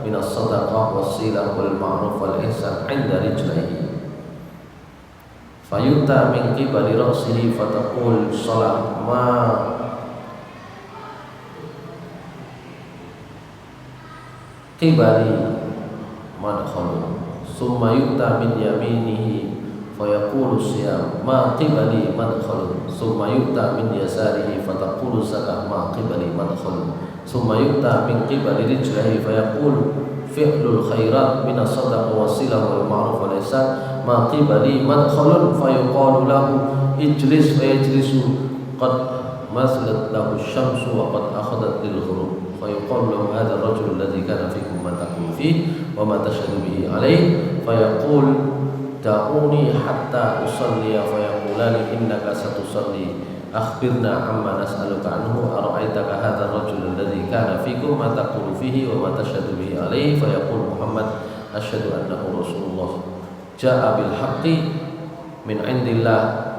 min as-sadaqah was-silah wal ma'ruf wal ihsan 'inda rijlihi. Fayuta min qibali ra'sihi fataqul salat ma qibali madkhalu summa yu'ta min yaminihi fayaqulu siyam ma qibali madkhalu summa yu'ta min yasarihi fataqulu zakah ma qibali madkhalu summa yu'ta min qibali rijlihi fayaqulu fi'lul khairat min as-sadaqah wasilah wal ma'ruf wal ihsan ma qibali madkhalun fayuqalu lahu ijlis fayajlisu qad maslat lahu syamsu wa qad akhadat lil ghurub fayuqalu lahu hadha ar-rajul alladhi kana fikum ma taqulu fihi wa ma tashhadu bihi alayhi fayaqul da'uni hatta usalliya fayaqulani innaka satusalli akhbirna amma nas'aluka anhu ara'aitaka hadha ar-rajul alladhi kana fikum ma taqulu fihi wa ma tashhadu bihi alayhi fayaqul Muhammad asyhadu annahu rasulullah ja'a bil haqqi min indillah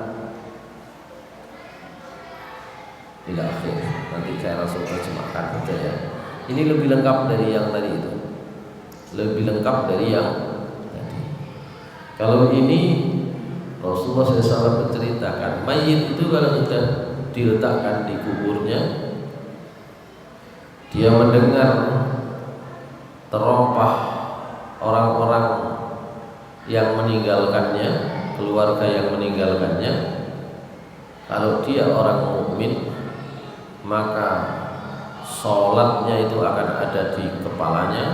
ila akhir. Nanti saya langsung terjemahkan saja ya. Ini lebih lengkap dari yang tadi itu. Lebih lengkap dari yang tadi. Kalau ini Rasulullah SAW menceritakan mayit itu kalau sudah diletakkan di kuburnya, dia mendengar terompah orang-orang yang meninggalkannya, keluarga yang meninggalkannya. Kalau dia orang mukmin, maka sholatnya itu akan ada di kepalanya,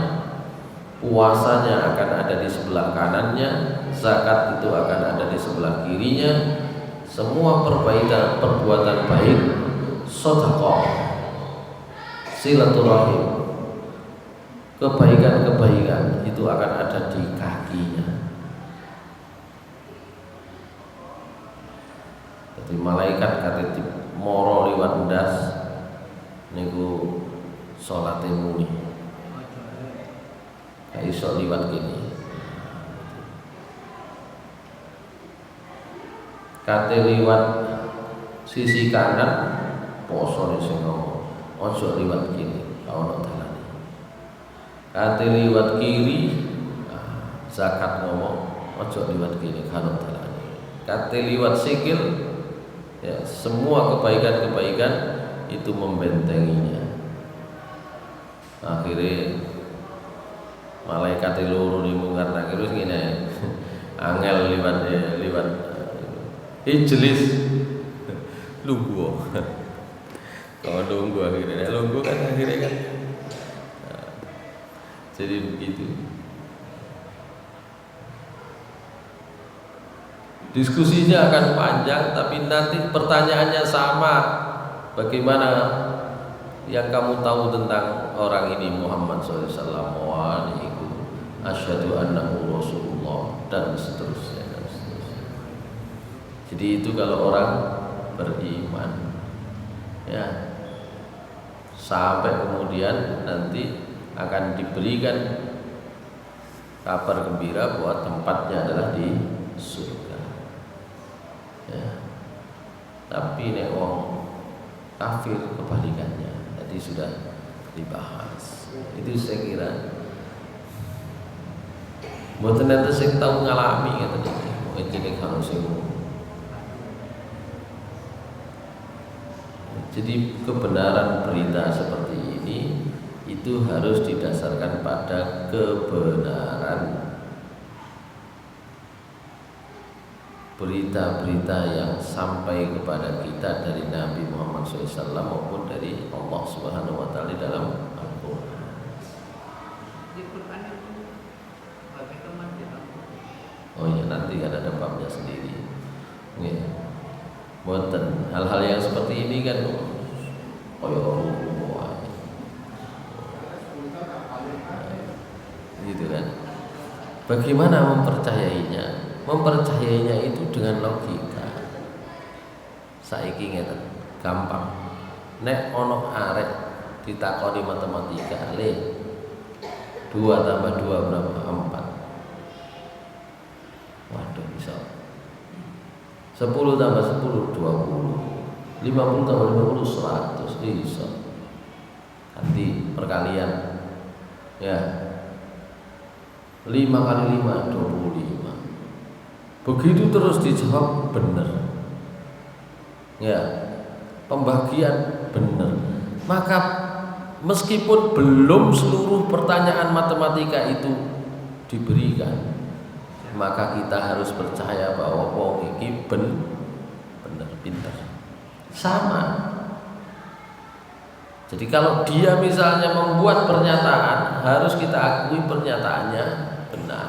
puasanya akan ada di sebelah kanannya, zakat itu akan ada di sebelah kirinya. Semua perbuatan baik, sedekah, silaturahim, kebaikan-kebaikan itu akan ada di kakinya. Jadi malaikat kata moro liwat ndas niku salate muni. Gak iso liwat gini. Kate liwat sisi kanan posone sing ngomong, ojo liwat kiri, ono dalane. Kate liwat kiri zakat ngomong, ojo liwat kiri, ono dalane. Kate liwat sikil, ya semua kebaikan-kebaikan itu membentenginya. Akhirnya malaikat loro ni mungkar nakir wis ngene. Angel liwat ijlis lungguh. Kalau lungguh akhirnya lungguh kan akhirnya kan. Jadi begitu. Diskusinya akan panjang, tapi nanti pertanyaannya sama. Bagaimana yang kamu tahu tentang orang ini Muhammad SAW, wa asyhadu annahu rasulullah, dan seterusnya dan seterusnya. Jadi itu kalau orang beriman, ya, sampai kemudian nanti akan diberikan kabar gembira bahwa tempatnya adalah di surga. Ya. Tapi nek wong kafir kebalikannya. Tadi sudah dibahas. Itu saya kira mboten enten sing tau ngalami ngeten iki. Mungkin jeneng karo sing. Jadi kebenaran berita seperti ini itu harus didasarkan pada kebenaran berita-berita yang sampai kepada kita dari Nabi Muhammad SAW maupun dari Allah Subhanahu Wa Taala dalam Al-Quran.
Di Quran itu bagaimana kita?
Oh iya, nanti ada babnya sendiri. Ya. Boten hal-hal yang seperti ini kan, gitu kan. Bagaimana mempercayainya? Mempercayainya itu dengan logika. Saiki ngeten, gampang. Nek ono arek ditakoni matematika, le 2 tambah 2 berapa? 4. Waduh, bisa. 10 tambah 10 20. 50 tambah 50 100 bisa. Nanti perkalian. Ya. 5 kali 5 25. Begitu terus dijawab benar. Ya. Pembagian benar. Maka meskipun belum seluruh pertanyaan matematika itu diberikan, maka kita harus percaya bahwa wong iki benar pintar. Sama. Jadi kalau dia misalnya membuat pernyataan, harus kita akui pernyataannya benar.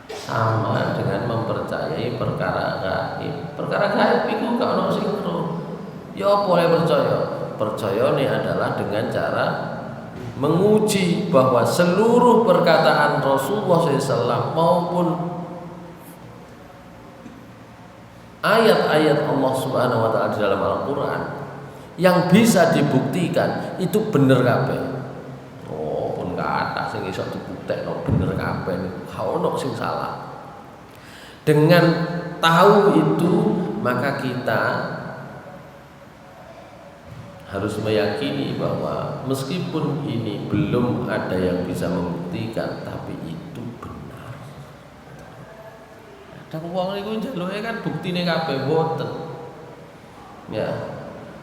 Sama dengan mempercayai perkara gaib. Perkara gaib itu gak ono sing ero. Ya boleh percaya. Percaya ini adalah dengan cara menguji bahwa seluruh perkataan Rasulullah SAW maupun ayat-ayat Allah Subhanahu Wa Taala di dalam Al-Quran yang bisa dibuktikan itu bener kabeh. Oh, pun kata sing iso dibuktekno bener kabeh niku gak ono sing salah. Dengan tahu itu, maka kita harus meyakini bahwa meskipun ini belum ada yang bisa membuktikan, tapi itu benar. Ada wong niku njaluke kan buktine kabeh boten. Ya.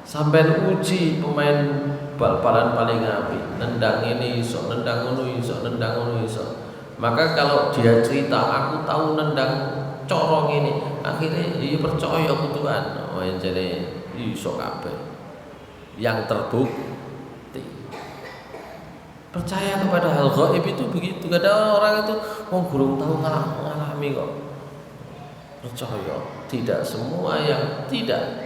Sampai uji pemain bal-balan paling apik, nendang ini iso, nendang ngono iso, nendang ngono iso. Maka kalau dia cerita aku tahu nendang corong ini, akhirnya dia percaya kutuan. Oh jane iso kabeh. Yang terbukti. Percaya kepada hal gaib itu begitu. Kadang orang itu gurung tahu ngalami kok. Percaya. Tidak semua yang tidak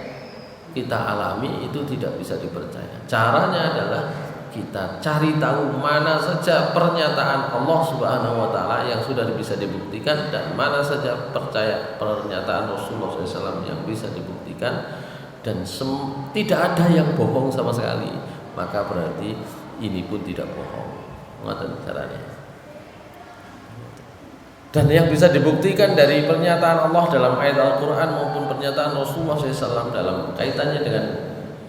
kita alami itu tidak bisa dipercaya. Caranya adalah kita cari tahu mana saja pernyataan Allah Subhanahu Wa Taala yang sudah bisa dibuktikan dan mana saja percaya pernyataan Rasulullah SAW yang bisa dibuktikan. Dan tidak ada yang bohong sama sekali, maka berarti ini pun tidak bohong. Ngoten caranya. Dan yang bisa dibuktikan dari pernyataan Allah dalam ayat Al-Quran maupun pernyataan Rasulullah SAW dalam kaitannya dengan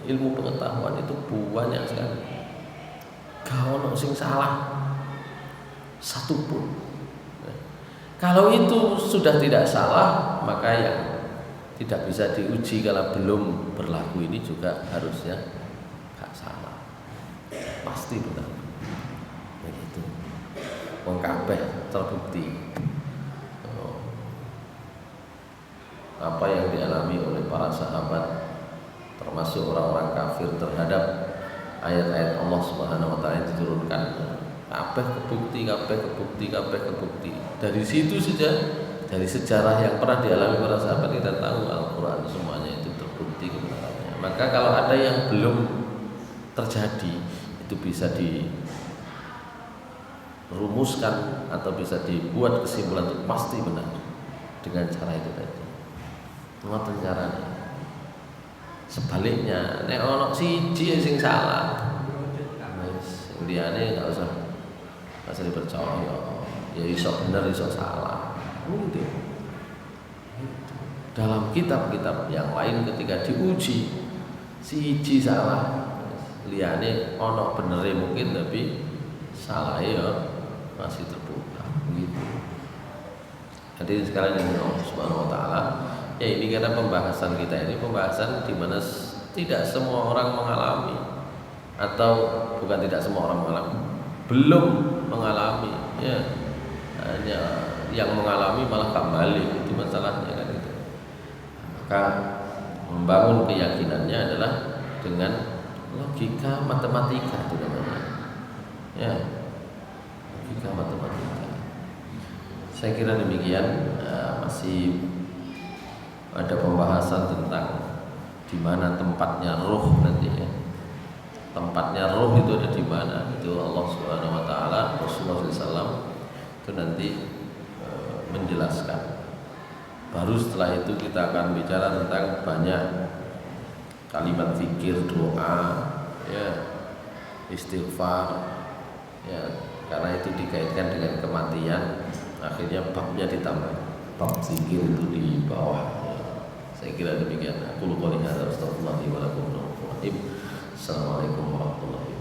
ilmu pengetahuan itu banyak sekali. Gak ono sing salah satupun. Kalau itu sudah tidak salah, maka yang tidak bisa diuji kalau belum berlaku ini juga harusnya gak salah, pasti benar. Begitu. Wong kabeh terbukti apa yang dialami oleh para sahabat, termasuk orang-orang kafir terhadap ayat-ayat Allah Subhanahu Wa Taala yang diturunkan. Kabeh kebukti. Dari situ saja. Dari sejarah yang pernah dialami para sahabat kita tahu Al-Quran semuanya itu terbukti kebenarannya. Maka kalau ada yang belum terjadi itu bisa dirumuskan atau bisa dibuat kesimpulan itu pasti benar dengan cara itu tadi. Ngoten carane. Sebaliknya nek ana siji sing salah, wis liyane enggak usah dipercaya. Ya iso bener iso salah. Gitu. Dalam kitab-kitab yang lain ketika diuji siji salah, liyane ana benere mungkin tapi salah ya masih terbuka gitu. Jadi sekarang ini Allah Subhanahu wa taala, ya ini karena pembahasan kita ini pembahasan di mana tidak semua orang mengalami, atau bukan tidak semua orang mengalami, belum mengalami, ya hanya yang mengalami malah kembali, itu masalahnya kan itu. Maka membangun keyakinannya adalah dengan logika matematika itu namanya, ya logika matematika. Saya kira demikian. Masih ada pembahasan tentang di mana tempatnya roh nanti ya. Tempatnya roh itu ada di mana? Itu Allah Subhanahu wa taala, Rasulullah SAW itu nanti menjelaskan. Baru setelah itu kita akan bicara tentang banyak kalimat zikir, doa, ya, istighfar, ya, karena itu dikaitkan dengan kematian. Akhirnya babnya ditambah, bab zikir itu di bawah. Saya kira demikian. Aku lupa lihat. Astagfirullahaladzim. Assalamualaikum warahmatullahi wabarakatuh.